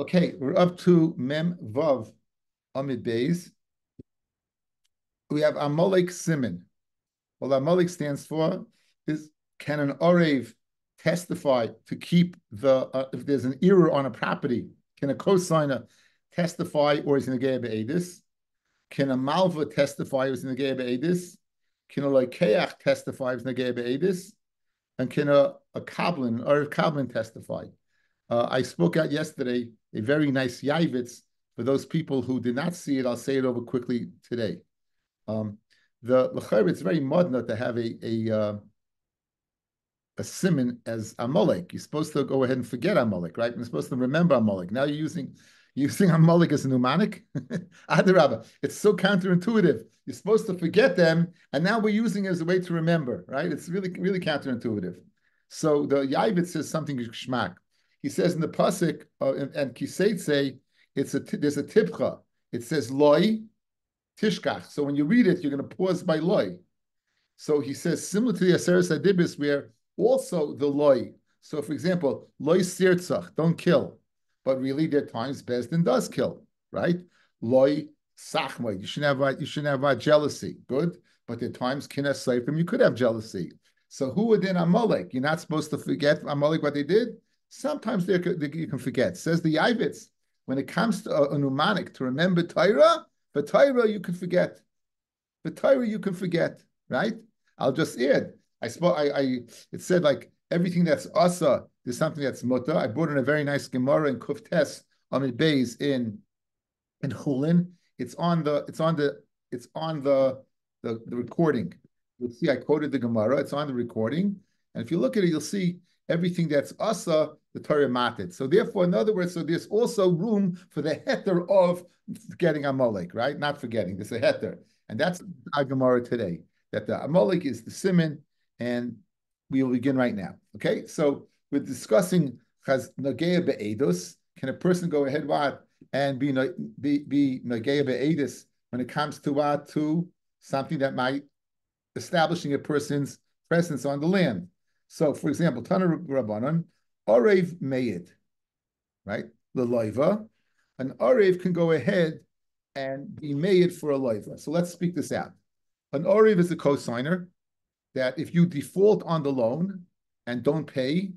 Okay, we're up to Mem Vav Amid Beis. We have Amalek Siman. What Amalek stands for is, can an Orev testify to keep if there's an error on a property, can a cosigner testify or is in the Geir Be'edis? Can a Malva testify or is in the Geir Be'edis? Can a Loikeach testify or is in the Geir Be'edis? And can a Kablin or a Kablin testify? I spoke out yesterday a very nice Yavitz. For those people who did not see it, I'll say it over quickly today. The L'chair, it's very modern to have a siman as Amalek. You're supposed to go ahead and forget Amalek, right? You're supposed to remember Amalek. Now you're using Amalek as a mnemonic. Adarabba, it's so counterintuitive. You're supposed to forget them, and now we're using it as a way to remember, right? It's really, really counterintuitive. So the Yavitz says something geschmack. He says in the pasuk and Kiseit say there's a tipcha. It says loy tishkach. So when you read it, you're going to pause by loy. So he says similar to the Aseres Adibis, where also the loy. So for example, loy sirtzach, don't kill, but really there are times Bezdin does kill, right? Loy sachma, you shouldn't have jealousy. Good, but there are times kinas seifim you could have jealousy. So who within Amalek? You're not supposed to forget Amalek what they did. Sometimes you can forget. Says the Yavitz, when it comes to a mnemonic to remember Torah, for Torah you can forget. For Torah you can forget, right? I'll just add. It said like everything that's asa is something that's mutter. I brought in a very nice Gemara in Kuftes Amid Beis in Chulin. It's on the recording. You'll see I quoted the Gemara. It's on the recording, and if you look at it, you'll see everything that's asa, the Torah matit. So therefore, in other words, so there's also room for the heter of getting Amalek, right? Not forgetting. There's a heter. And that's our Gemara today, that the Amalek is the siman, and we will begin right now. Okay? So we're discussing Chaz Nagea Be'edus. Can a person go ahead and be Nagea Be'edus when it comes to what? To something that might establishing a person's presence on the land. So, for example, Tana Rabbanan, Arev Meyid, right? The loiva. An Arev can go ahead and be made for a loiva. So let's speak this out. An Arev is a cosigner that if you default on the loan and don't pay,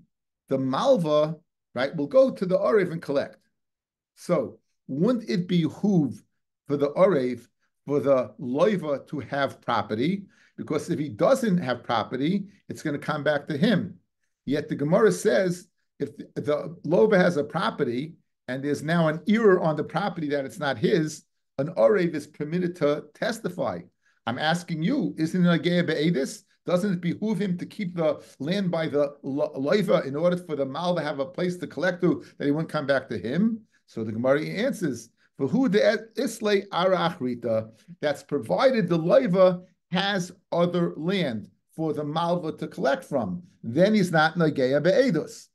the malva, right, will go to the Arev and collect. So wouldn't it behoove for the Arev, for the loiva to have property? Because if he doesn't have property, it's going to come back to him. Yet the Gemara says if the loiva has a property and there's now an error on the property that it's not his, an Arev is permitted to testify. I'm asking you, isn't it a Geir Be'edis? Doesn't it behoove him to keep the land by the loiva in order for the mal to have a place to collect to, that he won't come back to him? So the Gemara answers, for who the islay ara achrita, that's provided the loiva has other land for the malva to collect from, then he's not Nageya Be'edus.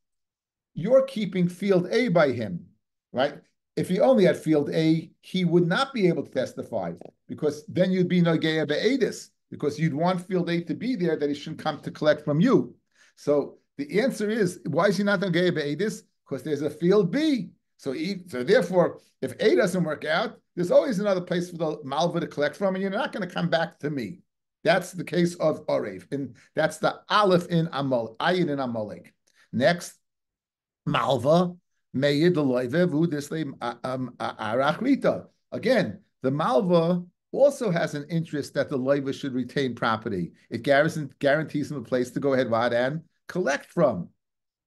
You're keeping field A by him, right? If he only had field A, he would not be able to testify, because then you'd be Nageya Be'edus, because you'd want field A to be there, that he shouldn't come to collect from you. So the answer is, why is he not Nageya Be'edus? Because there's a field B. So therefore, if A doesn't work out, there's always another place for the malva to collect from, and you're not going to come back to me. That's the case of Arev, and that's the Aleph in Amalek, Ayin in Amalek. Next, malva meyid loivevu disle arachrita. Again, the malva also has an interest that the loiva should retain property. It guarantees him a place to go ahead and collect from.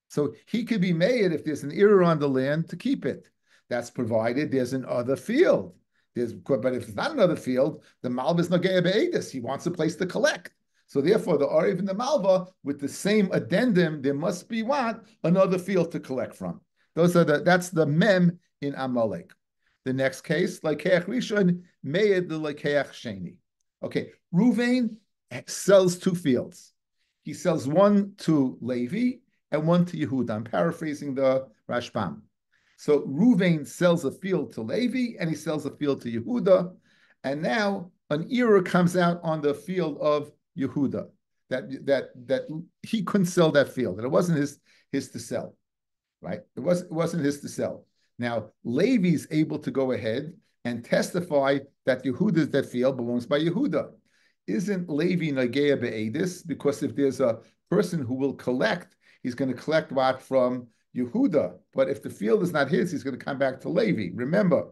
So he could be made if there's an error on the land to keep it. That's provided there's an other field. But if it's not another field, the malva is Nageya Be'edus. He wants a place to collect. So therefore, the Arev and the malva, with the same addendum, there must be what? Another field to collect from. That's the mem in Amalek. The next case, Lakeach Rishon, Meyed the Lakeach Sheni. Okay, Ruvain sells two fields. He sells one to Levi and one to Yehuda. I'm paraphrasing the Rashbam. So Ruvain sells a field to Levi and he sells a field to Yehuda. And now an error comes out on the field of Yehuda that he couldn't sell that field, that it wasn't his to sell, right? It wasn't his to sell. Now, Levi is able to go ahead and testify that Yehuda's that field belongs by Yehuda. Isn't Levi Nagea Be'edis? Because if there's a person who will collect, he's going to collect what from Yehuda. But if the field is not his, he's going to come back to Levi. Remember,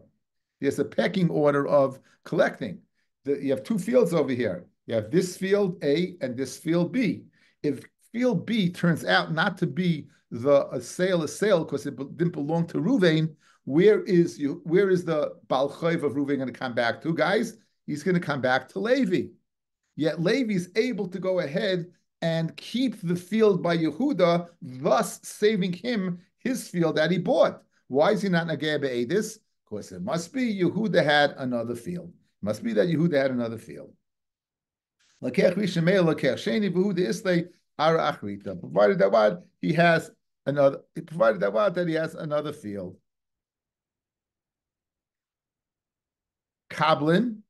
there's a pecking order of collecting. You have two fields over here. You have this field A and this field B. If field B turns out not to be a sale because it didn't belong to Ruvain, where is the Baal Chayv of Ruvain going to come back to, guys? He's going to come back to Levi. Yet Levi is able to go ahead and keep the field by Yehuda, thus saving him his field that he bought. Why is he not Nagea Be'edis? Because it must be Yehuda had another field. It must be that Yehuda had another field. Provided that what he has another. Provided that what that he has another field. Kablin.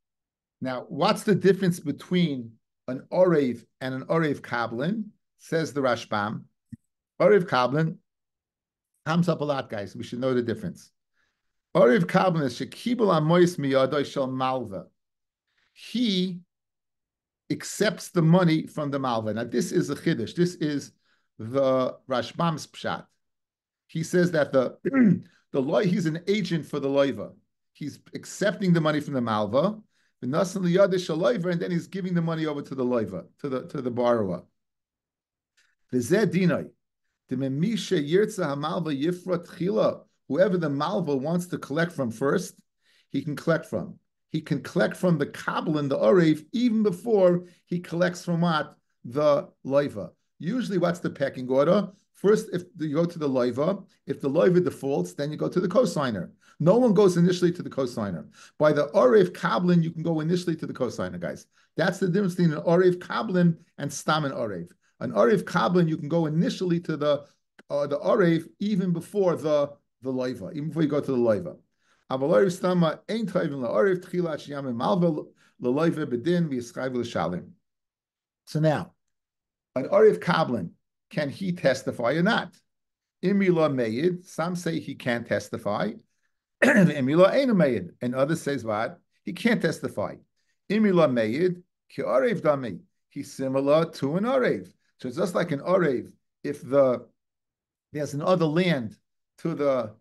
Now, what's the difference between an Orev and an Orev Kablin? Says the Rashbam. Orev Kablin comes up a lot, guys. We should know the difference. Orev Kablin is shekibul amois miyadoy shel malva. He accepts the money from the malva. Now, this is a chiddush. This is the Rashbam's pshat. He says that he's an agent for the loiva. He's accepting the money from the malva, and then he's giving the money over to the loiva, to the borrower. Whoever the malva wants to collect from first, he can collect from. He can collect from the kabbalah, the orev, even before he collects from what? The loiva. Usually, what's the pecking order? First, if you go to the loiva, if the loiva defaults, then you go to the cosigner. No one goes initially to the cosigner. By the orev kabbalah, you can go initially to the cosigner, guys. That's the difference between an orev kabbalah and stam and orev. An orev kabbalah, you can go initially to the orev even before the loiva, even before you go to the loiva. So now, an Arif Kablin, can he testify or not? Imila Mayid, some say he can't testify. Imila Eina Mayid, and others says what? He can't testify. Imila Mayid, ki Arev Dami, he's similar to an Arev. So it's just like an Arev, if there's another land to the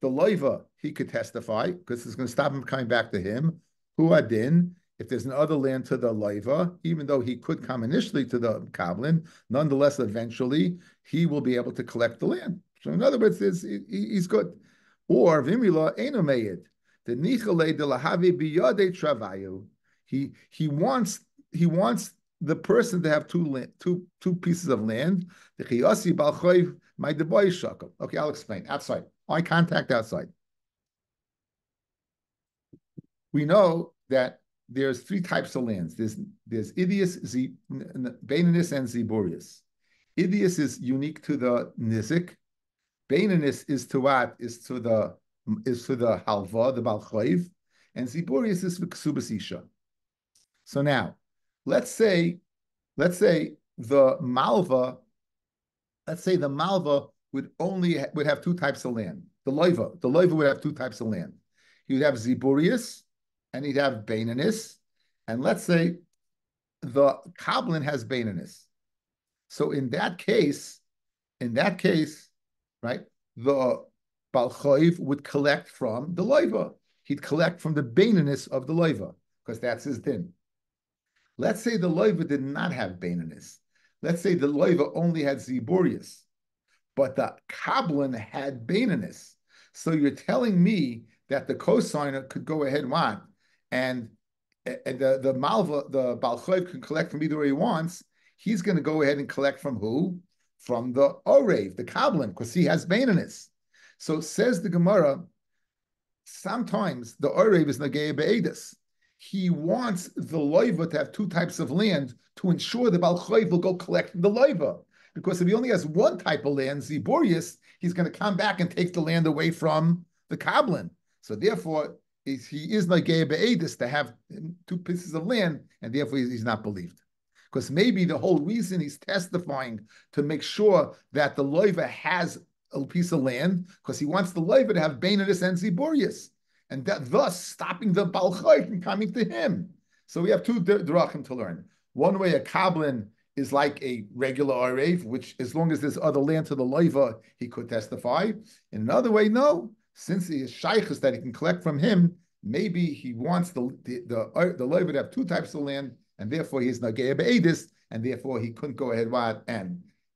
loiva, he could testify because it's going to stop him coming back to him. Hu adin, if there's another land to the loiva, even though he could come initially to the kablin, nonetheless, eventually he will be able to collect the land. So in other words, he's good. Or vimila enomayid, the nichale de lahavi biyade travayu. He wants the person to have two pieces of land. The chiyasi balchoy my deboy shakel. Okay, I'll explain. Outside. Eye contact outside. We know that there's three types of lands. There's Idius, Baininus, and Ziburius. Idius is unique to the Nizik. Baininus is to what? Is to the Halva, the Balchayv, and Ziburius is for Ksubas Isha. So now, let's say the Malva would have two types of land. The loiva would have two types of land. He would have Ziburius and he'd have Baininus. And let's say the Kablin has Baininus. So in that case, right, the Balchoiv would collect from the loiva. He'd collect from the Baininus of the loiva, because that's his din. Let's say the loiva did not have Baininus. Let's say the loiva only had Ziburius, but the Kablin had Baininus. So you're telling me that the cosigner could go ahead and the Malva, the Balchoiv can collect from either way he wants. He's going to go ahead and collect from who? From the Orev, the Kablin, because he has Baininus. So says the Gemara, sometimes the Orev is Nagea Be'edis. He wants the loiva to have two types of land to ensure the Balchoiv will go collect from the loiva. Because if he only has one type of land, Ziburius, he's going to come back and take the land away from the Kablin. So therefore, he is Nagea Be'edis to have two pieces of land, and therefore he's not believed. Because maybe the whole reason he's testifying to make sure that the loiva has a piece of land because he wants the loiva to have Beinadis and Ziborius, and that thus stopping the Balchai from coming to him. So we have two drachim to learn. One way, a kablin is like a regular arev, which as long as there's other land to the loiva, he could testify. In another way, no, since he is shaykhs that he can collect from him, maybe he wants the loiva to have two types of land, and therefore he's nagei be'edis, and therefore he couldn't go ahead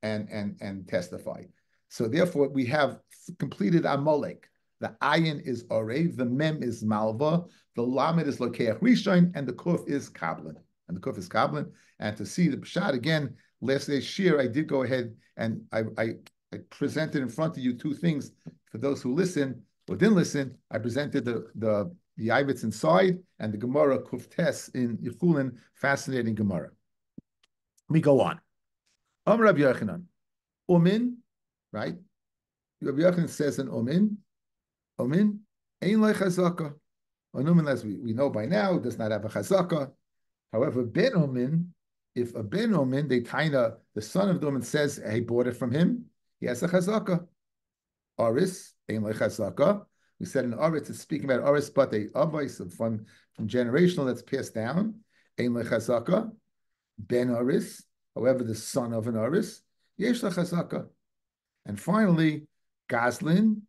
and testify. So therefore we have completed Amalek. The ayin is arev, the mem is malva, the lamed is lokeach rishon, and the kuf is kablin. And to see the pshat again, last day's shir, I did go ahead and I presented in front of you two things for those who listen or didn't listen. I presented the Yavitz inside and the Gemara Kuftes in Yechulin, fascinating Gemara. Let me go on. Rabbi Yochanan, Umin, right? Rabbi Yochanan says in Umin, Ein Lei Chazaka. An Umin, as we know by now, does not have a Chazaka. However, Ben Umin, if a Ben Umin, the son of the Umin says he bought it from him, he has a Chazaka. Aris, Ein Lei Chazaka. We said in Aris, it's speaking about Aris, but a avos from generational that's passed down. Ein Lei Chazaka. Ben Aris, however, the son of an Aris, Yesh La Chazaka. And finally, Gazlin,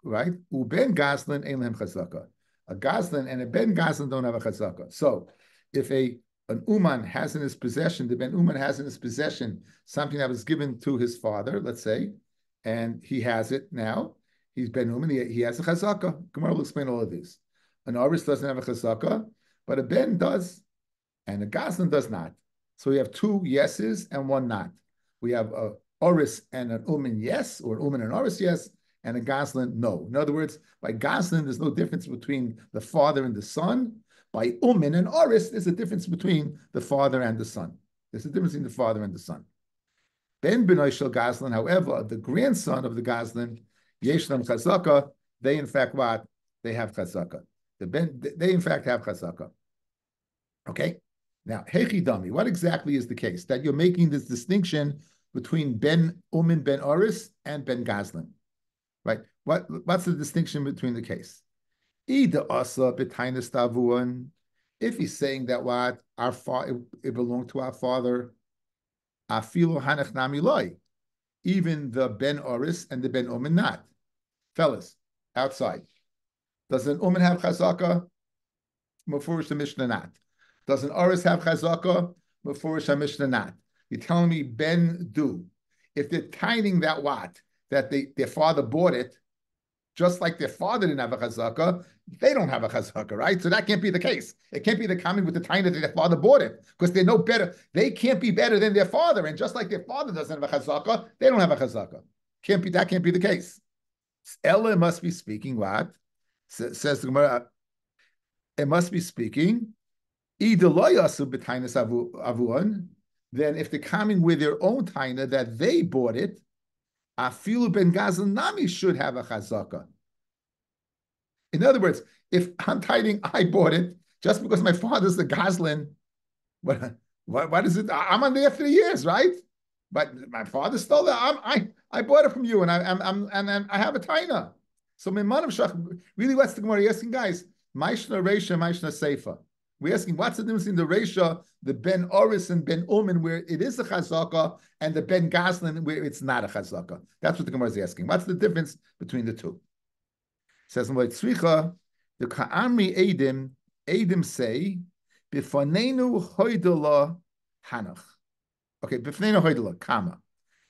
right? Uben Gazlin, Ein Lehem Chazaka. A Gazlin and a Ben Gazlin don't have a Chazaka. So if an Uman has in his possession, the Ben Uman has in his possession something that was given to his father, let's say, and he has it now, he's Ben Uman, he has a Chazaka. Gemara will explain all of this. An Aris doesn't have a Chazaka, but a Ben does, and a Gazlan does not. So we have two yeses and one not. We have a Oris and an Uman yes, or an Uman and Oris yes, and a Gazlan no. In other words, by Gazlan, there's no difference between the father and the son. By Uman and Oris, there's a difference between the father and the son. There's a difference between the father and the son. Ben Benoy Shel Gazlan, however, the grandson of the Gazlan, Yeshlam Chazaka, they in fact what? They have Chazaka. They in fact have Chazaka. Okay? Now, Hechi Dami, what exactly is the case? That you're making this distinction between Ben Umin, Ben Oris, and Ben Gazlan. Right? What's the distinction between the case? If he's saying that what our father it belonged to our father, even the Ben Oris and the Ben Umin not. Fellas, outside. Does an Umin have chazaka? Mefurish the Mishnah not. Does an Oris have chazaka? Mefurish the Mishnah not. You're telling me Ben do. If they're tining that what? That their father bought it, just like their father didn't have a chazaka, they don't have a chazaka, right? So that can't be the case. It can't be the comment with the time that their father bought it, because they're no better. They can't be better than their father, and just like their father doesn't have a chazaka, they don't have a chazaka. That can't be the case. Ella must be speaking what? Says the Gemara, it must be speaking, then if they're coming with their own taina that they bought it, Afilu ben Gazlan Nami should have a chazaka. In other words, if I'm tiding, I bought it just because my father's the Gazlan. What is it? I'm on there 3 years, right? But my father stole it. I bought it from you, and I have a taina. So really, what's the Gemara asking, guys? Maishna Reisha, Maishna Seifa. We're asking what's the difference in the Reisha, the Ben Oris and Ben Umin, where it is a chazaka, and the Ben Gazlan, where it's not a chazaka. That's what the Gemara is asking. What's the difference between the two? It says in Tzricha, the Ka'amri Edim say, Bifanenu hoidala hanach. Okay, Bifanenu hoidala, kama.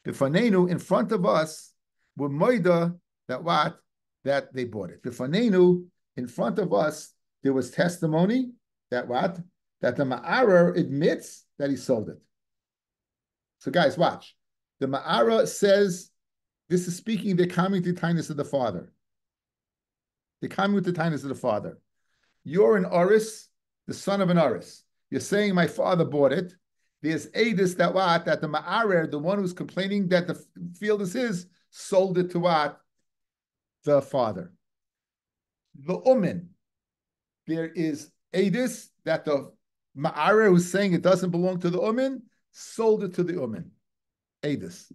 Bifanenu, in front of us, were moida, that what? That they bought it. Bifanenu, in front of us, there was testimony that what? That the Ma'ara admits that he sold it. So guys, watch. The Ma'ara says, this is speaking, they're coming to the kindness of the father. They're coming with the kindness of the father. You're an Oris, the son of an Oris. You're saying my father bought it. There's Adis that what? That the Ma'ara, the one who's complaining that the field is his, sold it to what? The father. The Umin. There is Adis that the Ma'ara who's saying it doesn't belong to the Umin, sold it to the Umin. Adis.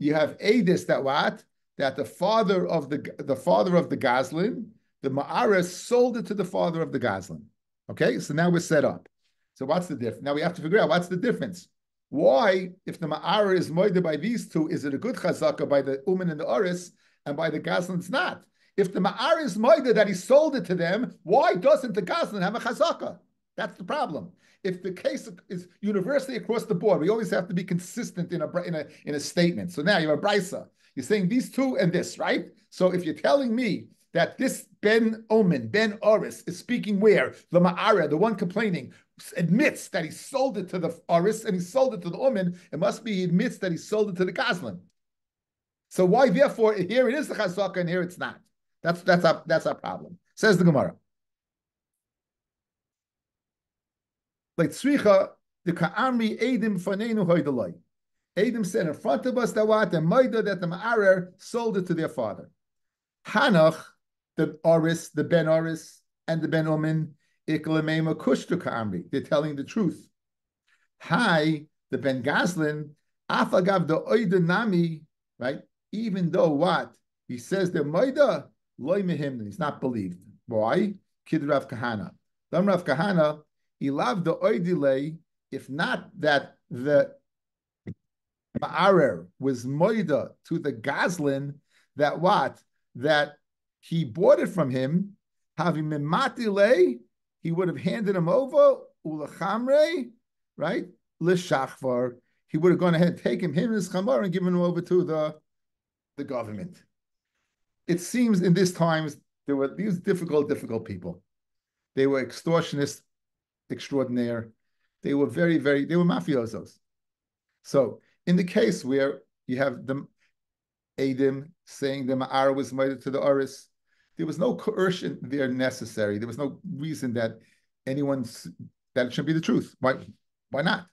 you have Adis that what? That the father of the Goslin, the Ma'aris sold it to the father of the Goslin. Okay, so now we're set up. So what's the difference? Now we have to figure out what's the difference. Why, if the Ma'ara is moided by these two, is it a good chazaka by the Uman and the Oris, and by the Goslin it's not? If the Ma'ara is moided that he sold it to them, why doesn't the Goslin have a chazaka? That's the problem. If the case is universally across the board, we always have to be consistent in a statement. So now you have a brisa. You're saying these two and this, right? So if you're telling me that this Ben Omen, Ben Oris, is speaking where the Ma'ara, the one complaining, admits that he sold it to the Oris and he sold it to the Omen, it must be he admits that he sold it to the Goslin. So why, therefore, here it is the Chazaka and here it's not? That's our problem. Says the Gemara. Like Tzricha, the Ka'amri Edim Fanenu Hoydalai. Edim said in front of us that what? The Maida that the Ma'arer sold it to their father. Hanach, the Oris, the Ben Oris, and the Ben Omen, Iklamema Kushtu Ka'amri. They're telling the truth. Hi, the Ben Goslin, Afagav the Oida Nami, right? Even though what? He says the Maida, Loy Mehim, he's not believed. Why? Kid Rav Kahana. Lam Rav Kahana, Ilav the Oidile, if not that the Ma'arer was Moida to the Goslin, that what? That he bought it from him, having Mimatile, he would have handed him over, Ulachamre, right? Lishachvar, he would have gone ahead and taken him and his chamar and given him over to the government. It seems in these times there were these difficult people. They were extortionists extraordinaire. They were they were mafiosos. So in the case where you have the Adim saying the Ma'ara was made to the Oris, there was no coercion there necessary. There was no reason that that it should be the truth. Why not?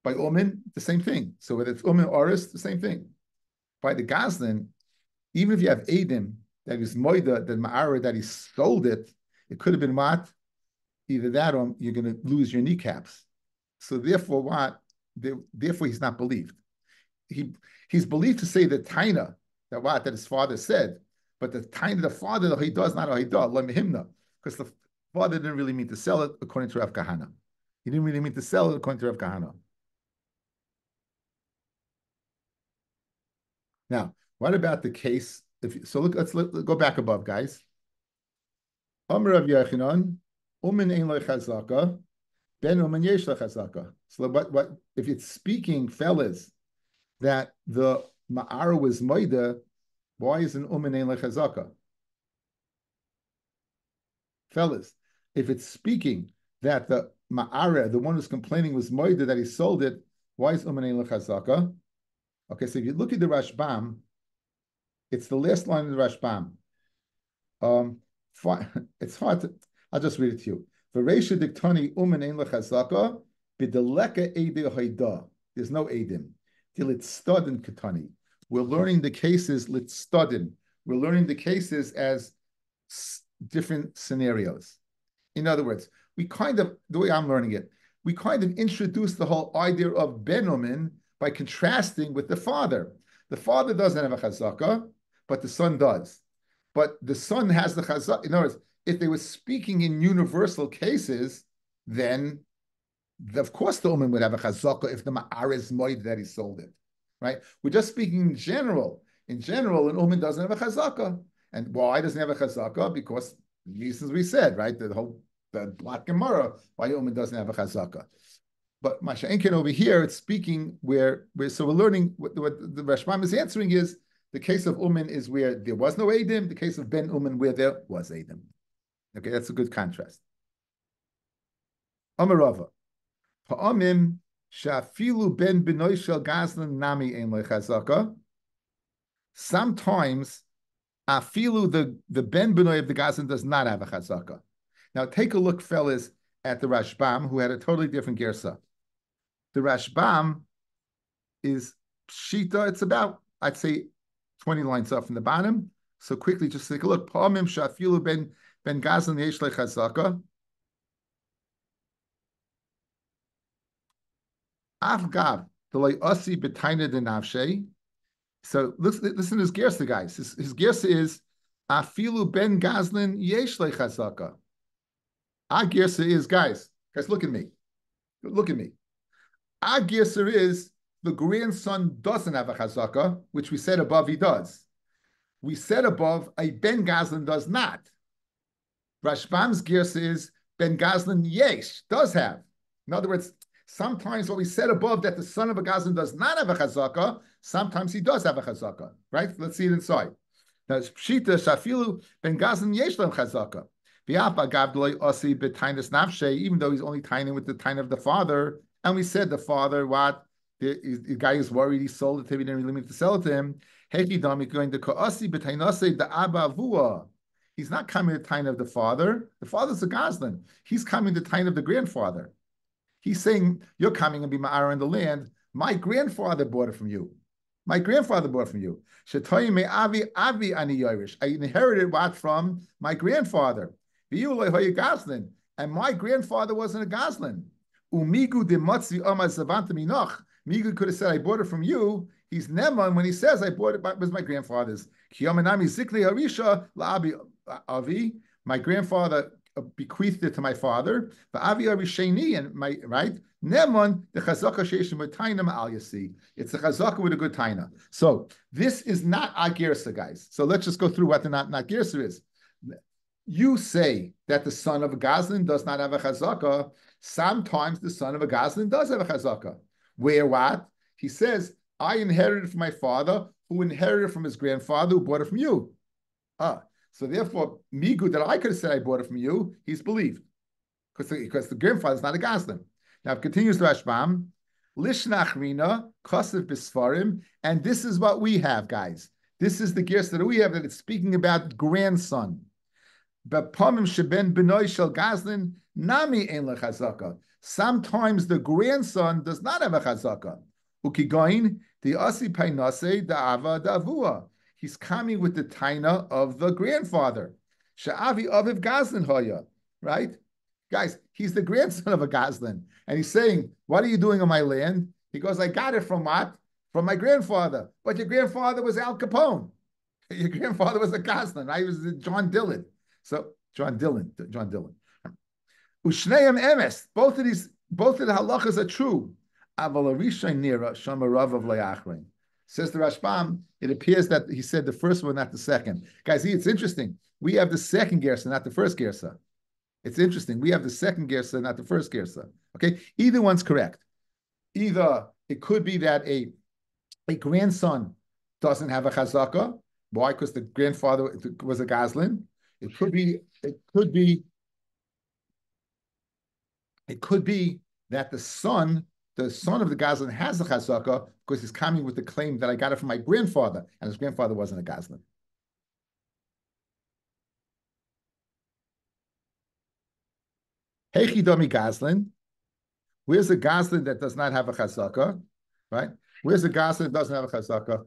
By Umin, the same thing. So whether it's Umin or Oris, the same thing. By the Goslin, even if you have Adim that is Moida, the Ma'ara that he sold it, it could have been what? Either that or you're going to lose your kneecaps. So therefore, what? Therefore, he's not believed. He's believed to say the taina that his father said, but the taina the father he does not he does because the father didn't really mean to sell it according to Rav Kahana. He didn't really mean to sell it according to Rav Kahana. Now, what about the case? Let's go back above, guys. Amr Rav Yochanan, Umin ein lo chazaka, ben umin yesh lo chazaka. So what if it's speaking, fellas, that the Ma'ara was Moida, why isn't Umin ein lo chazaka? Fellas, if it's speaking that the Ma'ara, the one who's complaining, was Moida, that he sold it, why is Umin ein lo chazaka? Okay, so if you look at the Rashbam, it's the last line of the Rashbam. It's hard to, I'll just read it to you. V'reisha diktani umen ein lechazaka b'deleka eidei hayda. There's no eidim. Till it's studin katani. We're learning the cases litstudin. We're learning the cases as different scenarios. In other words, we kind of, the way I'm learning it, we kind of introduce the whole idea of Ben Omen by contrasting with the father. The father doesn't have a chazaka, but the son does. But the son has the chazaka. In other words, if they were speaking in universal cases, then of course the Uman would have a chazaka if the Ma'ar is moed that he sold it, right? We're just speaking in general. In general, an Uman doesn't have a chazaka. And why doesn't he have a chazaka? Because the reasons we said, right? The Black Gemara, why Uman doesn't have a chazaka. But Masha'enkin over here, it's speaking so we're learning what the Rashbam is answering is the case of Uman is where there was no Eidim, the case of Ben Uman where there was Eidim. Okay, that's a good contrast. Amarava. Ha'amim shafilu ben benoy shel Goslin nami ein lechazaka. Sometimes afilu the ben benoy of the Goslin does not have a chazaka. Now take a look, fellas, at the Rashbam, who had a totally different gersa. The Rashbam is Shita, it's about, I'd say, 20 lines up from the bottom. So quickly, just take a look. Pa'amim shafilu ben Goslin yesh lechazaka. Afgav, Deloy Asi Betaina de Navshe. So listen to his gersa, guys. His gersa is Afilu ben Gazlin yesh chazaka. Our gersa is, guys, look at me. Look at me. Our gersa is the grandson doesn't have a chazaka, which we said above he does. We said above a ben Gazlin does not. Rashbam's gersa is ben Gazlin yesh, does have. In other words, sometimes what we said above that the son of a Gazlin does not have a chazaka, sometimes he does have a chazaka, right? Let's see it inside. Now, Pshita Shafilu ben Gazlin yesh lam chazaka. Even though he's only tiny with the tiny of the father, and we said the father, what? The guy is worried he sold it to him, he didn't really mean to sell it to him. He's not coming to the tiny of the father. The father's a Gazlin. He's coming to the tiny of the grandfather. He's saying, you're coming and be ma'ara in the land. My grandfather bought it from you. My grandfather bought it from you. I inherited what from my grandfather. And my grandfather wasn't a Gazlin. Migu could have said, I bought it from you. He's Neman when he says, I bought it, was my grandfather's. My grandfather bequeathed it to my father. And my right Neman the chazaka sheishim with taina al yasi. It's a chazaka with a good taina. So this is not a gersa, guys. So let's just go through what the not gersa is. You say that the son of a Gazlin does not have a chazaka. Sometimes the son of a Gazlin does have a chazaka. Where what? He says, I inherited from my father, who inherited from his grandfather, who bought it from you. So therefore, Migu, that I could have said I bought it from you, he's believed. Because the grandfather is not a Gazlin. Now it continues to Rashbam, Lishnach Rina, Kosev Bisfarim, and this is what we have, guys. This is the gersa that we have, that it's speaking about grandson. Bepamim sheben benoy shel Gazlin, nami ein lechazaka. Sometimes the grandson does not have a chazaka. Ukigoin, the asi painase, the ava, the avua. He's coming with the taina of the grandfather. Sha'avi aviv Gazlin hoya, right? Guys, he's the grandson of a Gazlin. And he's saying, what are you doing on my land? He goes, I got it from what? From my grandfather. But your grandfather was Al Capone. Your grandfather was a Gazlin. I was John Dillon. So, John Dillon. Ushneim emes. Both of the halachas are true. Aval arishay nira shamarav of le'achrein. Says the Rashbam, it appears that he said the first one, not the second. Guys, see, it's interesting. We have the second gersa, not the first gersa. It's interesting. We have the second gersa, not the first gersa. Okay, either one's correct. Either it could be that a grandson doesn't have a chazaka. Why? Because the grandfather was a Gazlin. It could be that the son of the Gazlin has a chazaka because he's coming with the claim that I got it from my grandfather, and his grandfather wasn't a Gazlin. Heichidami Gazlin. Where's a Gazlin that does not have a chazaka? Right? Where's a Gazlin that doesn't have a chazaka?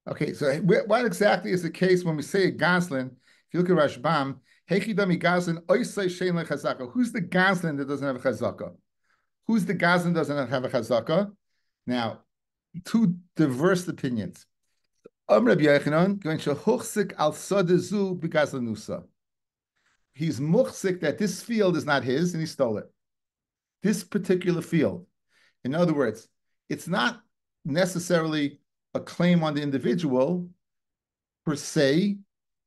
Okay, so what exactly is the case when we say a Gazlin? If you look at Rashbam, Heichidami Gazlin, oisay shein lechazaka. Who's the Gazlin that doesn't have a chazaka? Who's the Gazlin that doesn't have a chazaka? Now, two diverse opinions. Rabbi Yochanan going to huchsik al sodezu b'gazlanusa. He's muchsik that this field is not his and he stole it. This particular field. In other words, it's not necessarily a claim on the individual per se.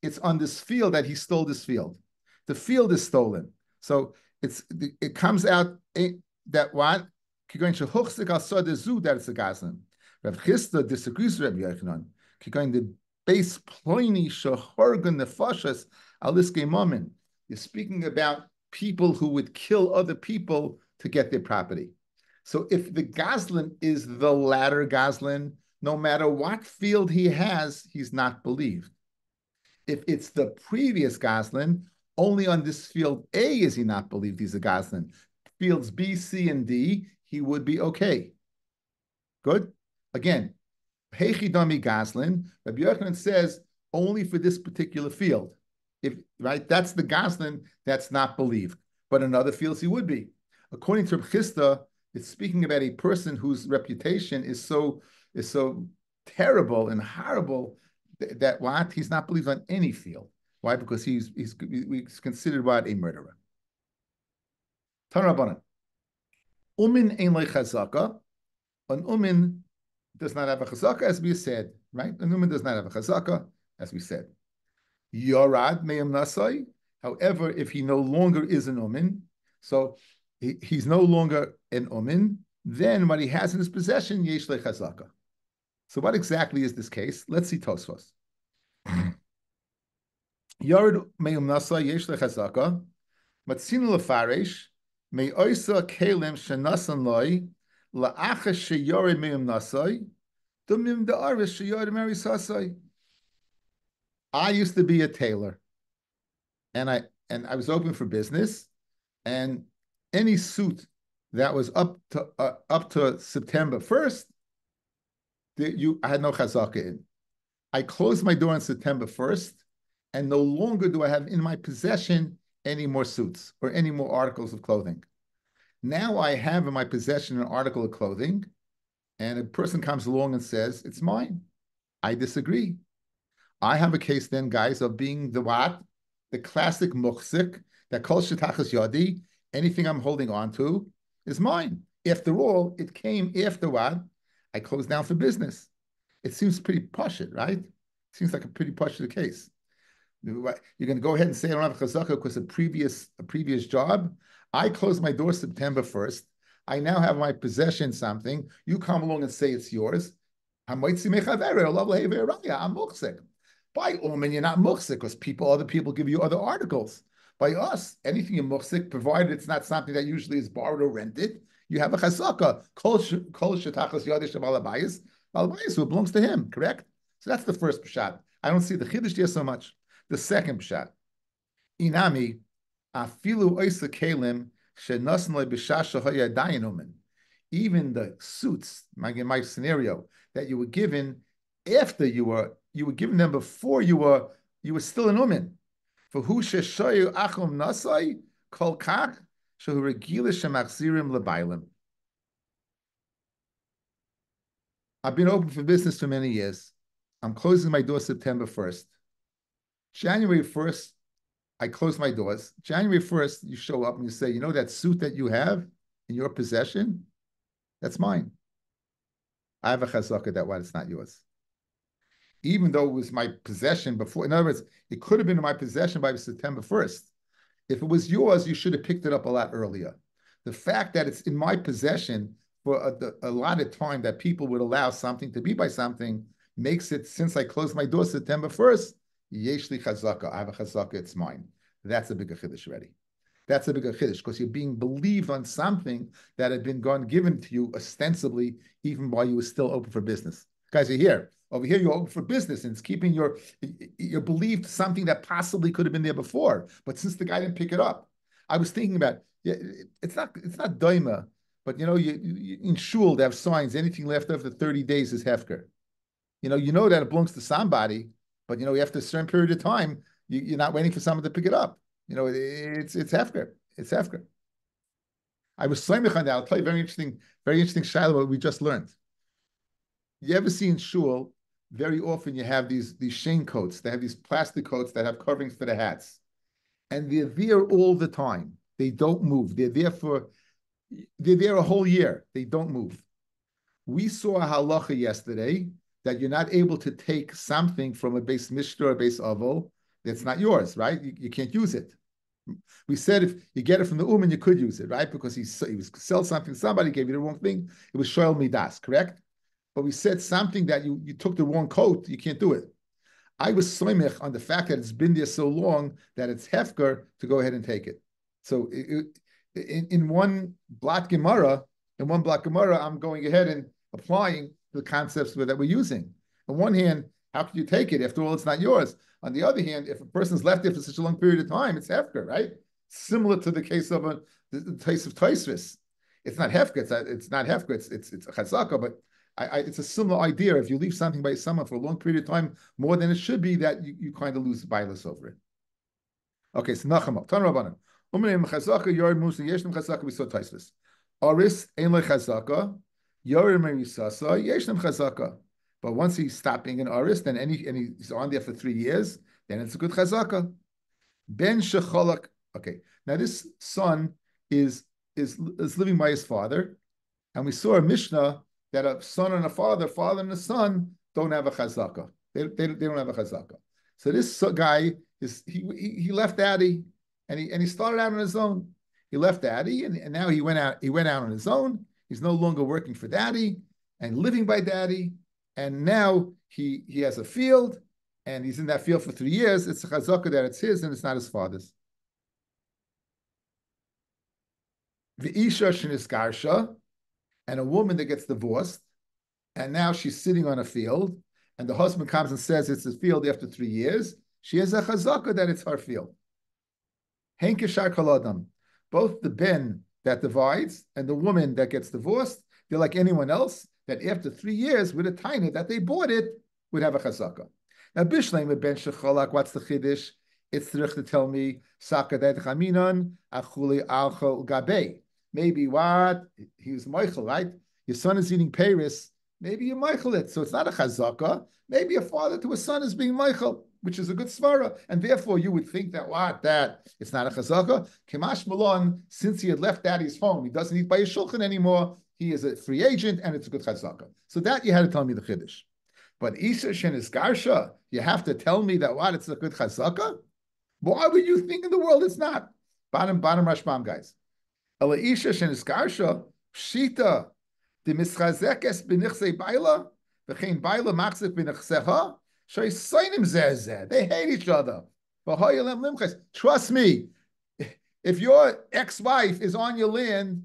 It's on this field that he stole this field. The field is stolen. So it comes out that what? Going to huchsik al sodezu that it's a Gazlin. Rav Chisda disagrees with Rabbi Yochanan. Going to base ploini shahorgan nefashas aliske mamin. You're speaking about people who would kill other people to get their property. So if the Gazlin is the latter Gazlin, no matter what field he has, he's not believed. If it's the previous Gazlin, only on this field A is he not believed he's a Gazlin. Fields B, C, and D, he would be okay. Good? Again, Heichidami Gazlin, Rabbi Yochanan says only for this particular field. If right, that's the Gazlin that's not believed. But in other fields he would be. According to Chisda, it's speaking about a person whose reputation is so terrible and horrible that what he's not believed on any field. Why? Because he's considered what, a murderer. Tanrabanan. Umin ein loy chazaka. An umin does not have a chazaka, as we said, right? An umin does not have a chazaka, as we said. Yorad me'am nasai. However, if he no longer is an umin, so he's no longer an umin, then what he has in his possession, yesh le chazaka. So what exactly is this case? Let's see Tosfos. Yorad me'am nasai yesh le chazaka. Matzinu lefaresh me'oisa kelem shenasan loy la'acha sheyored me'am nasai dumim da'aris sheyored me'arisasai. I used to be a tailor, and I was open for business, and any suit that was up to September 1st, I had no chazaka in. I closed my door on September 1st, and no longer do I have in my possession any more suits or any more articles of clothing. Now I have in my possession an article of clothing, and a person comes along and says, it's mine. I disagree. I have a case then, guys, of being the what? The classic muhsik, that kol shetachas yadi, anything I'm holding on to is mine. After all, it came after what? I closed down for business. It seems pretty pashut, right? Seems like a pretty pashut case. You're going to go ahead and say I don't have a chazaka because a previous job. I closed my door September 1st. I now have my possession something. You come along and say it's yours. I'm muhsik. By Uman, you're not muhsik because other people give you other articles. By us, anything in muhsik, provided it's not something that usually is borrowed or rented, you have a chazaka. Kol shetachas yadish of alabayis, who belongs to him, correct? So that's the first pshat. I don't see the chiddush there so much. The second pshat, inami afilu oisa kelim shenasan le b'shasha haya dayin uman. Even the suits, in my scenario, that you were given after you were given them before you were still an umin. For who sheshayu achum nasai kol kach shehu regila shemachzirim lebailim. I've been open for business for many years. I'm closing my door September 1st. January 1st, I close my doors. January 1st, you show up and you say, you know that suit that you have in your possession? That's mine. I have a chazaka that one, it's not yours. Even though it was my possession before. In other words, it could have been in my possession by September 1st. If it was yours, you should have picked it up a lot earlier. The fact that it's in my possession for a lot of time that people would allow something to be by something makes it, since I closed my door September 1st, yeshli chazaka, I have a chazaka, it's mine. That's a bigger chiddush already. That's a bigger chiddush because you're being believed on something that had been given to you ostensibly even while you were still open for business. Guys are here. Over here, you're open for business, and it's keeping your believed something that possibly could have been there before. But since the guy didn't pick it up, I was thinking about it's not daima, but you in shul they have signs. Anything left after 30 days is hefker. You know that it belongs to somebody, but after a certain period of time, you're not waiting for someone to pick it up. It's hefker. It's hefker. I was soymich on that. I'll tell you very interesting shaila what we just learned. You ever see in shul? Very often you have these shane coats. They have these plastic coats that have coverings for the hats. And they're there all the time. They don't move. They're there a whole year. They don't move. We saw a halacha yesterday that you're not able to take something from a base mishra or a base oval that's not yours, right? You can't use it. We said if you get it from the uman, you could use it, right? Because he was sell something, somebody gave you the wrong thing. It was shoel midas, correct? But we said something that you took the wrong coat, you can't do it. I was soymich on the fact that it's been there so long that it's hefker to go ahead and take it. So in one block Gemara, I'm going ahead and applying the concepts that we're using. On one hand, how could you take it? After all, it's not yours. On the other hand, if a person's left there for such a long period of time, it's hefker, right? Similar to the case of the case of Taisvis. It's not hefker. It's not hefker. It's a chazaka, but it's a similar idea. If you leave something by someone for a long period of time, more than it should be, that you kind of lose bias over it. Okay, so Nachama, Tan Rabbanan. Umenim chazaka yor musa yeshnem chazaka b'sot taisvis. Aris ein le chazaka yor merisasa yeshnem chazaka. But once he stopped being an aris, then and he's on there for 3 years, then it's a good chazaka. Ben shecholak. Okay, now this son is living by his father, and we saw a Mishnah that a son and a father and a son don't have a chazaka. They don't have a chazaka. So this guy he left daddy, and he started out on his own. He left daddy, and now he went out on his own. He's no longer working for daddy and living by daddy, and now he has a field, and he's in that field for 3 years. It's a chazaka that it's his and it's not his father's. The isha sheniskarsha, and a woman that gets divorced, and now she's sitting on a field, and the husband comes and says it's his field after 3 years. She has a chazaka that it's her field. Henkeshar kaladam. Both the ben that divides and the woman that gets divorced, they're like anyone else, that after 3 years, with a tiny that they bought it, would have a chazaka. Now, Bishleim ben shechalak, what's the chiddush? It's to tell me, sakadet chaminon, achuli alchol gabe. Maybe what? He was Michael, right? Your son is eating Paris. Maybe you Michael it. So it's not a chazaka. Maybe a father to a son is being Michael, which is a good svara. And therefore you would think that what? That it's not a chazaka. Kemash Malon, since he had left daddy's home, he doesn't eat by his shulchan anymore. He is a free agent and it's a good chazaka. So that you had to tell me the chiddush. But Isa Shenis Garsha, you have to tell me that what? It's a good chazaka? Why would you think in the world it's not? Bottom Rashbam, guys. Ela Isha Shenis Garsha, Shita, the mischazekes b'nichsei baila, v'chein baila machzik b'nichseha, shoy soinim zeh. They hate each other. Trust me, if your ex-wife is on your land,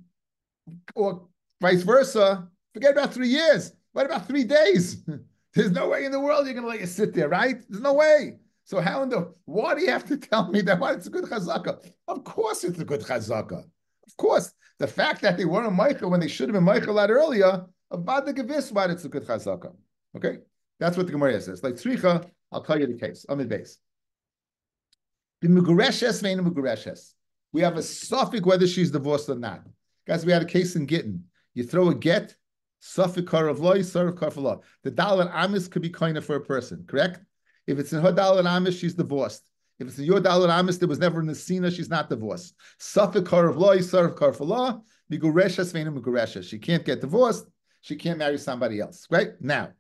or vice versa, forget about 3 years. What about 3 days? There's no way in the world you're going to let you sit there, right? There's no way. So why do you have to tell me that it's a good chazaka? Of course it's a good chazaka. Of course, the fact that they weren't Michael when they should have been Michael a lot earlier, about the Gevis, why it's a good chazaka. Okay? That's what the Gemara says. Like Tzricha, I'll tell you the case. I'm in base. The Mugureshes, Vein Mugureshes. We have a suffix whether she's divorced or not. Guys, we had a case in Gittin. You throw a get, suffix kar of loy, sarf kar for law. The dal and amis could be kind of for a person, correct? If it's in her dal and amis, she's divorced. If it's in your dal and amis, there was never in the Nesina, she's not divorced. Suffix kar of loy, sarf kar for law. Migureshes, vein Migureshes. She can't get divorced. She can't marry somebody else, right? Now,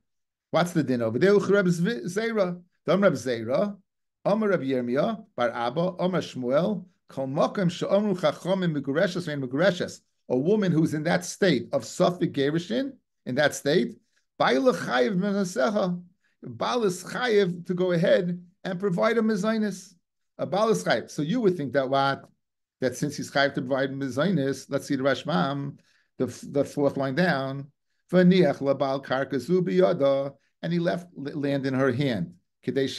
what's the din over there? Reb Zera. Dam Reb Zera. Amar Reb Yirmiyah. Bar Abba. Amar Shmuel. Kol makom she'amru chachamim Migureshes, vein Migureshes. A woman who's in that state of suffix gerushin, in that state, Baal is chayiv to go ahead and provide a mezainis. A Baal is chayiv. So you would think that what? That since he's chayiv to provide mezainis, let's see the Rashbam, the fourth line down, v'niach labal karkazu biyada, and he left land in her hand. That is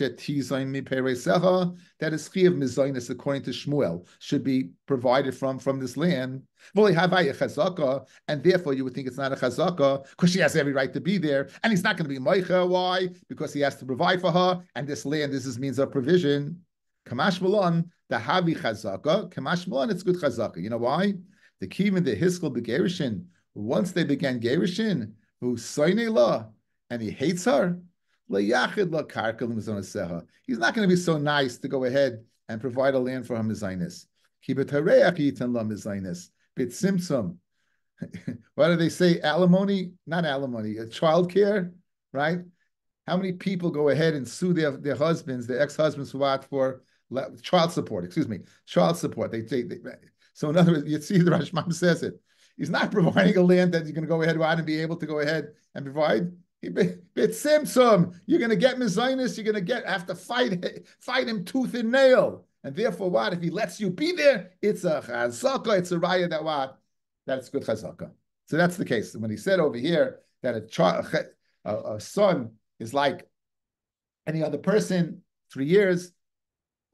chiyav mezainis according to Shmuel should be provided from this land. And therefore you would think it's not a chazaka because she has every right to be there, and he's not going to be meicha. Why? Because he has to provide for her, and this land this is means of provision. Kamash malon the havi chazaka. Kamash malon it's good chazaka. You know why? The kivin the hiskel begerishin. Once they began gerishin, who soine la, and he hates her. He's not going to be so nice to go ahead and provide a land for her mizainis. Bit simsum. What do they say? Alimony? Not alimony. Child care, right? How many people go ahead and sue their husbands, their ex-husbands, for child support? Excuse me, child support. So in other words, you see the Rashbam says it. He's not providing a land that you're going to go ahead and be able to go ahead and provide. It's Simsum. You're going to get Mizainis. You're going to have to fight him tooth and nail. And therefore, what? If he lets you be there, it's a chazaka. It's a raya that what? That's good chazaka. So that's the case. When he said over here that a son is like any other person, 3 years,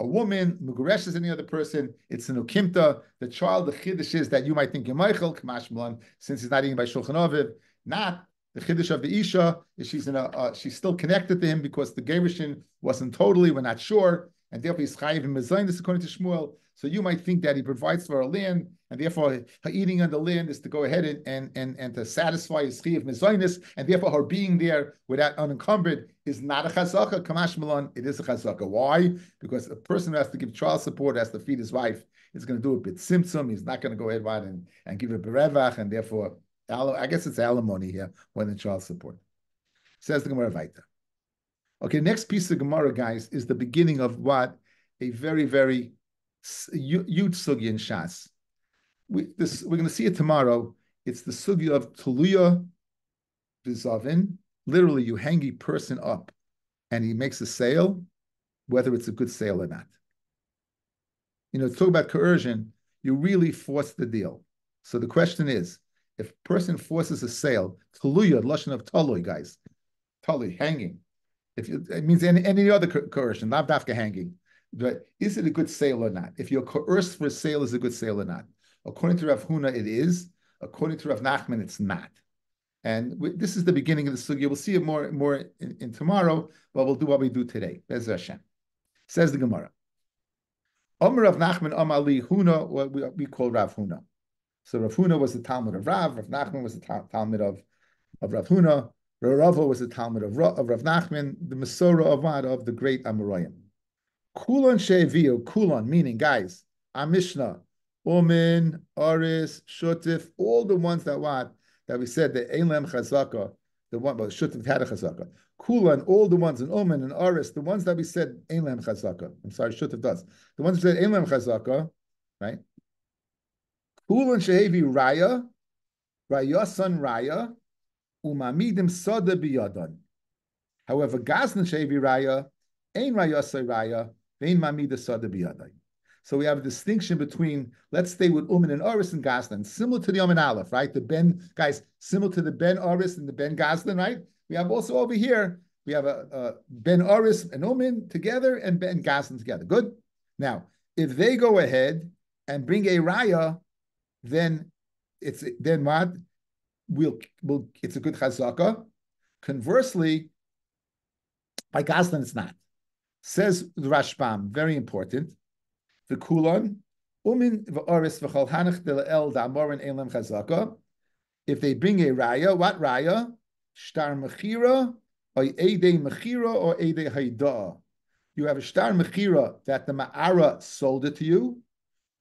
a woman, Muguresh is any other person, it's an ukimta. The child, the chiddush is that you might think Yemaichel, Kamash Malan, since he's not eating by Shulchan Aviv, not. The chiddush of the Isha is she's still connected to him because the Gerushin wasn't totally, we're not sure, and therefore he's chayiv in mezainis according to Shmuel. So you might think that he provides for our land, and therefore her eating on the land is to go ahead and to satisfy his chi of mezainis, and therefore her being there without unencumbered is not a chazaka. Kamash Malon, it is a chazaka. Why? Because a person who has to give child support, has to feed his wife, is going to do it with symptom. He's not going to go ahead and give it berevach, and therefore, I guess it's alimony here when the child support. Says the Gemara Vaita. Okay, next piece of Gemara, guys, is the beginning of what a very, very huge sugi in Shas. We're going to see it tomorrow. It's the sugi of Tuluya Vizavin. Literally, you hang a person up and he makes a sale, whether it's a good sale or not. Talk about coercion, you really force the deal. So the question is, if a person forces a sale, Tuluya, Lashon of Talui, guys, Talui, hanging. It means any other coercion, not dafka hanging. But is it a good sale or not? If you're coerced for a sale, is it a good sale or not? According to Rav Huna, it is. According to Rav Nachman, it's not. And this is the beginning of the sugya. We'll see it more in tomorrow, but we'll do what we do today. Bez Hashem. Says the Gemara. Omer Rav Nachman Amali Huna, what we call Rav Huna. So Rav Huna was the Talmud of Rav. Rav Nachman was the Talmud of Rav Huna. Rava was the Talmud of Rav Nachman, the Masorah of the great Amoraim. Kulon she'eviu, kulon, meaning, guys, our Mishnah, Umin, Aris, Shutif, all the ones that we said, the Eilem Chazaka, the one, but Shutif had a Chazaka. Kulon, all the ones in Umin and Aris, the ones that we said Eilem Chazaka. I'm sorry, Shutif does. The ones that said Eilem Chazaka, right? Kulon she'evi Raya, Rayasan Raya, Umamidim Sada Biyadon. However, Gazlan she'evi Raya, Ein Rayasai Raya, Vein Mamida Sada Biyadai. So we have a distinction between, let's stay with Umin and Oris and Gazlan, similar to the Umin Aleph, right? The Ben, guys, similar to the Ben Oris and the Ben Gazlan, right? We have also over here, we have a Ben Oris and Umin together and Ben Gazlan together. Good? Now, if they go ahead and bring a Raya, then what? It's a good chazaka. Conversely, by Gazlan, it's not. Says the Rashbam, very important. The Kulon, Umin v'Oris v'Chol Hanach Del Da'amorin Elam Chazaka. If they bring a raya, what raya? Shtar mechira, or eidei mechira, or eidei haidah. You have a shtar mechira that the ma'ara sold it to you,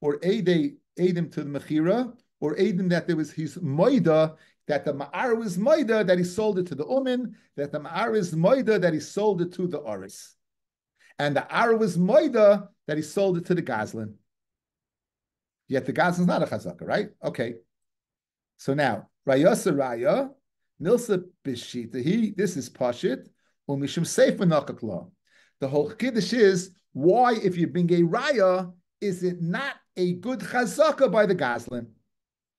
or eidei to the mechira, or eidim that there was his moida, that the ma'ara was moida, that he sold it to the Umin, that the ma'ara is moida, that he sold it to the Oris. And the Ara was Moida that he sold it to the Gazlan. Yet the Gazlan's not a Chazaka, right? Okay. So now, Rayasa Raya, Nilsa Bishita, this is Pashit, Umishim Sefer Nakakla. The whole Kiddush is, why, if you bring a Raya, is it not a good Chazaka by the Gazlan?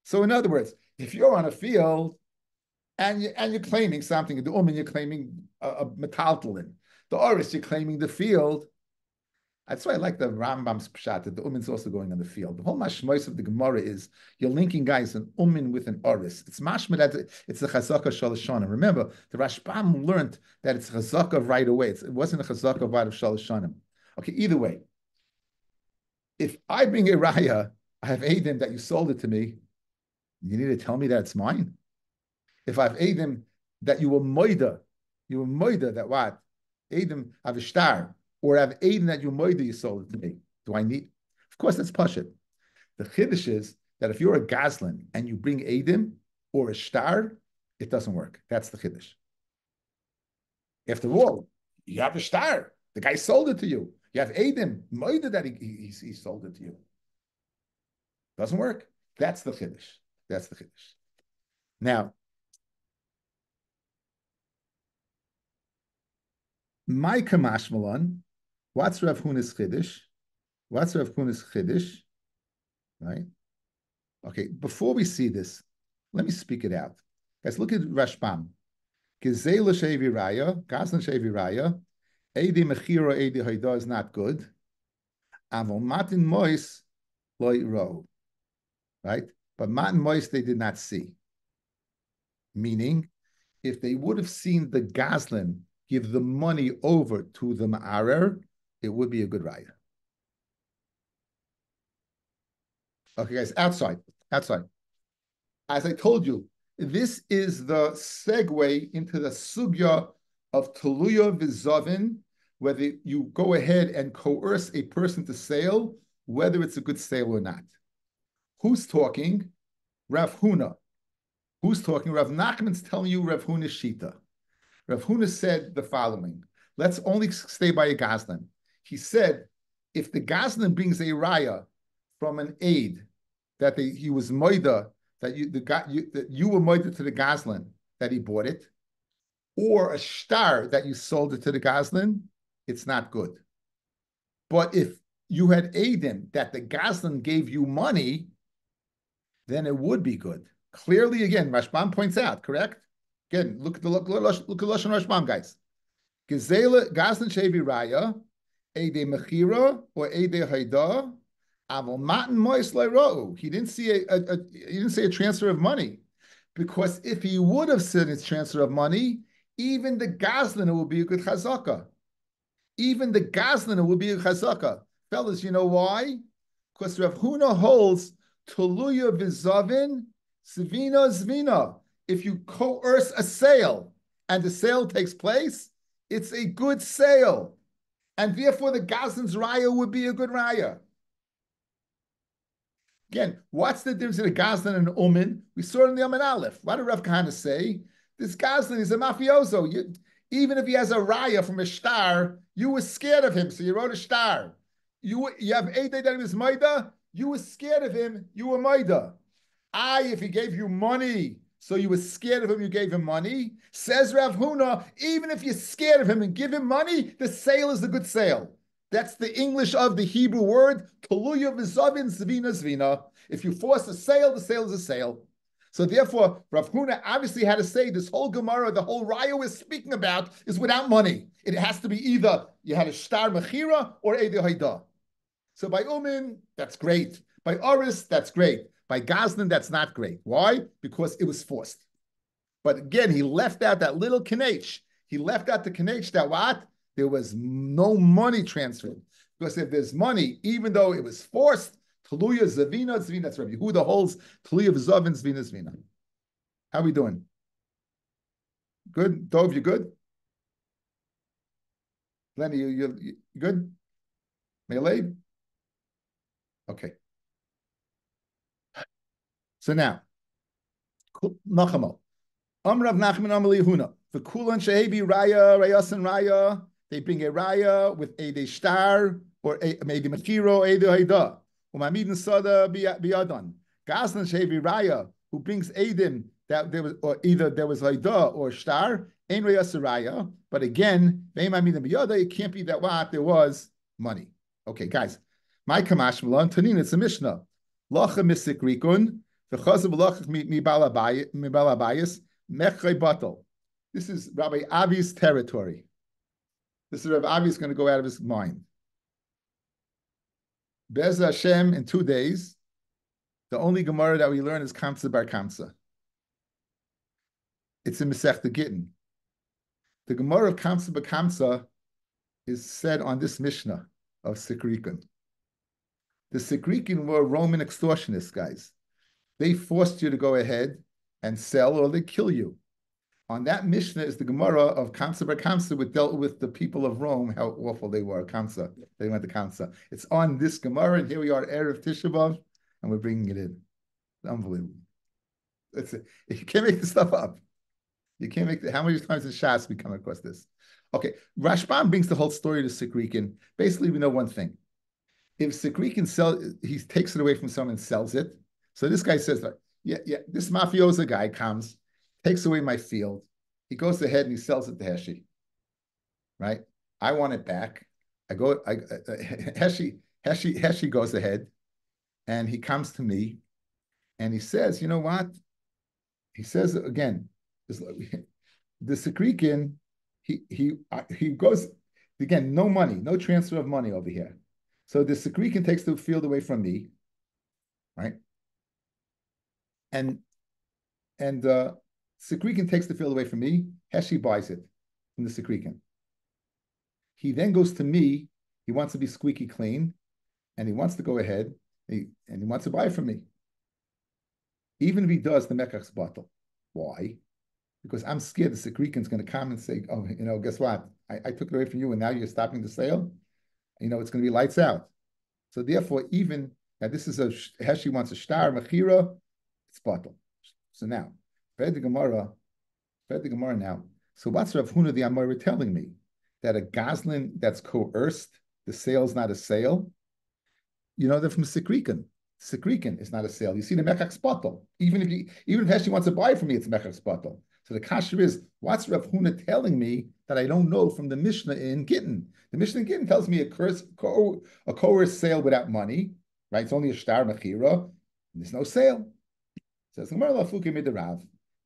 So in other words, if you're on a field and you're claiming something, the Umin, you're claiming a metaltalin. The Oris, you're claiming the field. That's why I like the Rambam's pshat that the Umin's also going on the field. The whole mashmois of the Gemara is you're linking guys an Umin with an Oris. It's mashma that it's the chazaka shalashana. Remember, the Rashbam learned that it's chazaka right away. It wasn't a chazaka right of shalashana. Okay, either way, if I bring a raya, I have Adim that you sold it to me. You need to tell me that it's mine. If I have Adim that you were moida that what? Adim have a star, or have Adim that you moida you sold it to me. Do I need? Of course, that's pashut. The chiddush is that if you're a gazlan and you bring Adim or a star, it doesn't work. That's the chiddush. After all, you have a star. The guy sold it to you. You have Adim moida that he sold it to you. Doesn't work. That's the chiddush. That's the chiddush. Now, my Kamash Malon, what's Rav Huna's Chiddush? What's Rav Huna's Chiddush? Right? Okay, before we see this, let me speak it out. Guys, look at Rashbam. Gezela Shevi Raya, Gazlan Shevi Raya, Edi Mechira, Edi Haida is not good. Avol Matin Mois Loi Ro. Right? But Matin Mois they did not see. Meaning, if they would have seen the Gazlan give the money over to the Ma'arer, it would be a good raya. Okay, guys, outside, outside. As I told you, this is the segue into the sugya of Taluya Vizavin, whether you go ahead and coerce a person to sale, whether it's a good sale or not. Who's talking? Rav Huna. Who's talking? Rav Nachman's telling you Rav Huna's Shita. Rav Huna said the following. Let's only stay by a Gazlan. He said, if the Gazlan brings a raya from an aid that he was moida, that you were moida to the Gazlan that he bought it, or a star that you sold it to the Gazlan, it's not good. But if you had aidim that the Gazlan gave you money, then it would be good. Clearly, again, Rashbam points out, correct? Again, look at Lashon Rashbam, guys. Gazlan Shevi Raya, Ede Mechira or Ede Haida, Aval Matan Mois Leirou. He didn't see he didn't say a transfer of money, because if he would have said it's transfer of money, even the Gazlan would be a good chazaka. Even the Gazlan would be a chazaka. Fellas, you know why? Because Rav Huna holds Toluya Vizavin Zvina Zvina. If you coerce a sale and the sale takes place, it's a good sale. And therefore the Gazlan's raya would be a good raya. Again, what's the difference in a Gazlan and an Umin? We saw it in the Umin Aleph. What did Rav Kahana say? This Gazlan is a mafioso. Even if he has a raya from a star, you were scared of him, so you wrote a star. You have a day that he was Maida, you were scared of him, you were Maida. If he gave you money, so you were scared of him, you gave him money. Says Rav Huna, even if you're scared of him and give him money, the sale is a good sale. That's the English of the Hebrew word, Toluya v'zavin zvina zvina. If you force a sale, the sale is a sale. So therefore, Rav Huna obviously had to say this whole Gemara, the whole raya we're speaking about, is without money. It has to be either you had a star mechira or ede haida. So by Umin, that's great. By Oris, that's great. By Gazlan, that's not great. Why? Because it was forced. But again, he left out that little kinech. He left out the kinech that what? There was no money transferred. Because if there's money, even though it was forced, Taluya Zavina Zvina, that's Rabbi Yehuda holds, Taluya Zavin Zvina Zvina. How are we doing? Good? Dov, you good? Lenny, you good? Melee? Okay. So now, Nachamo. Rav Nachman Amali Huna. The Kulan Shehebi Raya, Rayasan Raya. They bring a Raya with a star or maybe Machiro, Ede Haida. Umamidin Sada Biadan. Gazlan Shehebi Raya, who brings Edim that there was, or either there was Haida or star, Ein Rayasan Raya. But again, it can't be that what there was money. Okay, guys. My Kamash Malon Tanin, it's a Mishnah. Lacha Misik Rikun. This is Rabbi Avi's territory. This is Rabbi Avi's going to go out of his mind. Bez Hashem, in 2 days, the only Gemara that we learn is Kamsa Bar Kamsa. It's in Masechta Gittin. The Gemara of Kamsa Bar Kamsa is said on this Mishnah of Sikrikin. The Sikrikin were Roman extortionists, guys. They forced you to go ahead and sell or they kill you. On that Mishnah is the Gemara of Kamsa Bar Kamsa, which dealt with the people of Rome, how awful they were, Kamsa. They went to Kamsa. It's on this Gemara, and here we are, Erev Tisha B'Av, and we're bringing it in. It's unbelievable. You can't make this stuff up. You can't make how many times in Shas we come across this? Okay, Rashbam brings the whole story to Sikrikin. Basically, we know one thing. If Sikrikin he takes it away from someone and sells it. So this guy says, like, this mafioso guy comes, takes away my field. He goes ahead and he sells it to Heshi. Right? I want it back. Heshi goes ahead and he comes to me and he says, you know what? He says again, the Sikrikin, he goes, again, no money, no transfer of money over here. So the Sikrikin takes the field away from me, right? And Sikrikin takes the field away from me. Heshi buys it from the Sikrikin. He then goes to me. He wants to be squeaky clean, and he wants to go ahead. and he wants to buy from me. Even if he does the mekach's bottle. Why? Because I'm scared the Sekrikan's going to come and say, oh, guess what? I took it away from you and now you're stopping the sale. It's going to be lights out. So therefore, even now this is Heshi wants a star, Mechira, it's bottle. So now, Fed the Gemara now. So what's Rav Huna the Amora telling me? That a Goslin that's coerced, the sale's not a sale? They're from Sekrikan. Sekrikan is not a sale. You see the Mechach's bottle. Even if Heshi wants to buy from me, it's Mechach's bottle. So the kasher is, what's Rav Huna telling me that I don't know from the Mishnah in Gittin? The Mishnah in Gittin tells me a coerced sale without money, right? It's only a shtar mechira. There's no sale. Says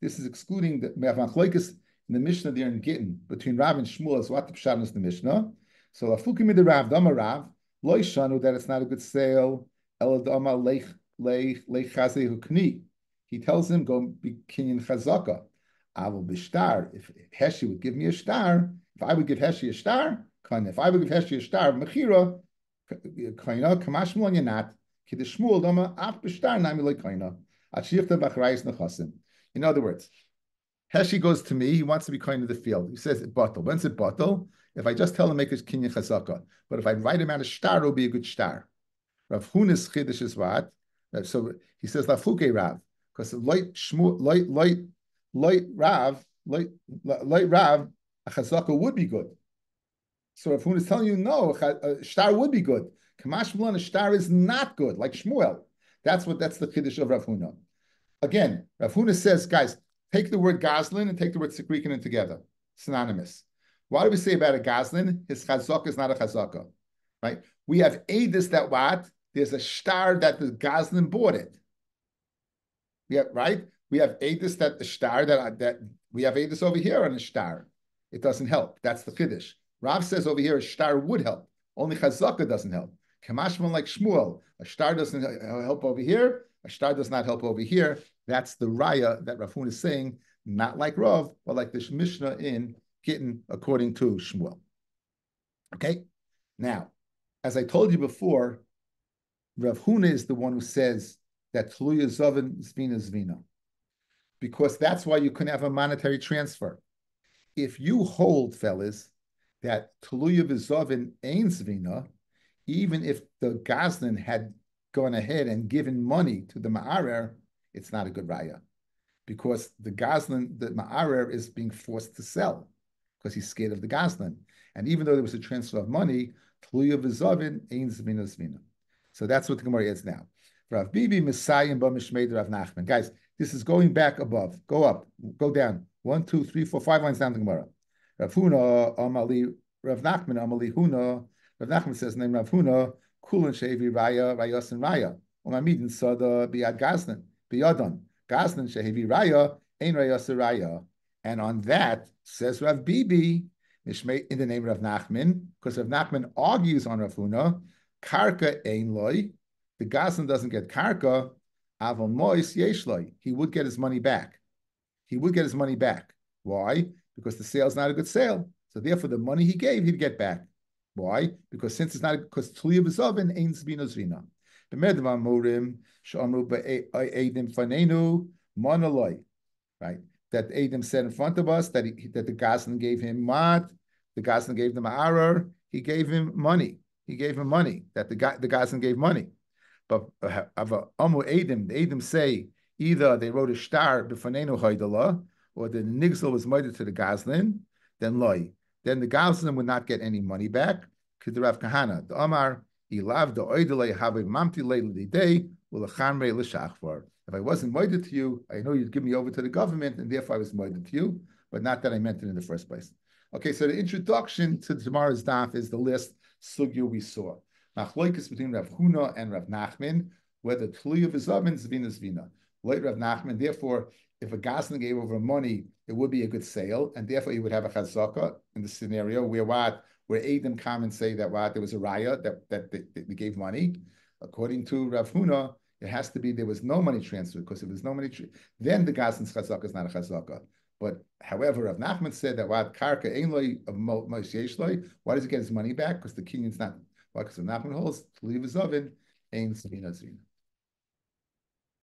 this is excluding the machlokes in the Mishnah there in Gittin between Rav and Shmuel as what the pshat is the Mishnah. So lafukim midirav dama Rav lo yishanu that it's not a good sale. El dama leich chazei hukni. He tells him go be kinyan chazaka. I will be star. If Heshi would give me a star, if I would give Heshi a star, if I would give Heshi a star, mechira, kaina, kamashmul yanat, kidishmul dama af b'star nami loy kaina. Achirta b'achrayis nechasim. In other words, Heshi goes to me. He wants to be kind of the field. He says bottle. When's it bottle? If I just tell him make his kinyan chazaka, but if I write him out a star, it'll be a good star. Rav Huna's chiddush is what? So he says lafuke Rav because light Rav, a chazaka would be good. So if Huna is telling you no, a star would be good. Kamash Mulan, a star is not good, like Shmuel. That's the chiddush of Rav Huna. Again, Rav Huna says, guys, take the word Goslin and take the word Sekrikan together, synonymous. What do we say about a Goslin? His chazaka is not a chazaka, right? We have edus that what? There's a star that the Goslin bought it. Yeah, right. We have edus that the star that we have edus over here on a star. It doesn't help. That's the chiddush. Rav says over here a star would help. Only chazaka doesn't help. Kamashman like Shmuel, a star doesn't help over here. A star does not help over here. That's the raya that Rav Huna is saying, not like Rav, but like the Mishnah in Gittin according to Shmuel. Okay. Now, as I told you before, Rav Huna is the one who says that Tluya Zovin Zvina Zvina. Because that's why you can have a monetary transfer. If you hold, fellas, that Tluya V'Zovin Ein Zvina, even if the Goslin had gone ahead and given money to the Ma'arer, it's not a good raya. Because the Goslin, the Ma'arer is being forced to sell because he's scared of the Goslin. And even though there was a transfer of money, Tluya V'Zovin Ein Zvina Zvina. So that's what the Gemara is now. Rav Bibi Messiah B'Mishmeid Rav Nachman. Guys, this is going back above. Go up, go down. 1, 2, 3, 4, 5 lines down the Gemara. Rav Huna, Amali, Rav Nachman, Amali Huna. Rav Nachman says, name Rav Huna, Kulin Shevi Raya, Rayos and Raya. Umamidin Sada Biad Gazlan, Biyadon. Gazlan Shevi Raya, Ein Rayos Raya. And on that, says Rav Bibi, Mishmeid in the name of Rav Nachman, because Rav Nachman argues on Rav Huna, Karka Ein Loi. The Gazlan doesn't get Karka. Aval Mois Yeshloi. He would get his money back. He would get his money back. Why? Because the sale's not a good sale. So therefore, the money he gave, he'd get back. Why? Because since it's not, because Tluya B'Zovin Ein Zvina Zvina. B'medvam Morim Sh'amru B'Eidim Fanenu Monoloi. Right? That Eidim said in front of us that the Goslin gave him mat, the Goslin gave the Ma'arer, he gave him money. He gave him money. That the Goslin gave money. But Amu Eidim, the Eidim say either they wrote a star b'fanenu haydala, or the nigzel was murdered to the Goslin, then loy. Then the Goslin would not get any money back. Rav Kahana, the Amar, he loved the oidale have a mamti leili day, ulachamre l'shachvar. If I wasn't murdered to you, I know you'd give me over to the government, and therefore I was murdered to you, but not that I meant it in the first place. Okay, so the introduction to tomorrow's daf is the list sugya we saw. Machlokes between Rav Huna and Rav Nachman, whether Tluya V'Zovin Zvina Zvina. Like Rav Nachman, therefore, if a Goslin gave over money, it would be a good sale, and therefore he would have a chazaka in the scenario where Eidim come and say that there was a raya that they gave money. According to Rav Huna, it has to be there was no money transfer, because if there's no money, then the Goslin's chazaka is not a chazaka. But however, Rav Nachman said that karka ein loy of Moshe Yeshloi, why does he get his money back? Because the Kenyan's not. Because Rav Nachman holds to leave his oven, Ein Zina Zina.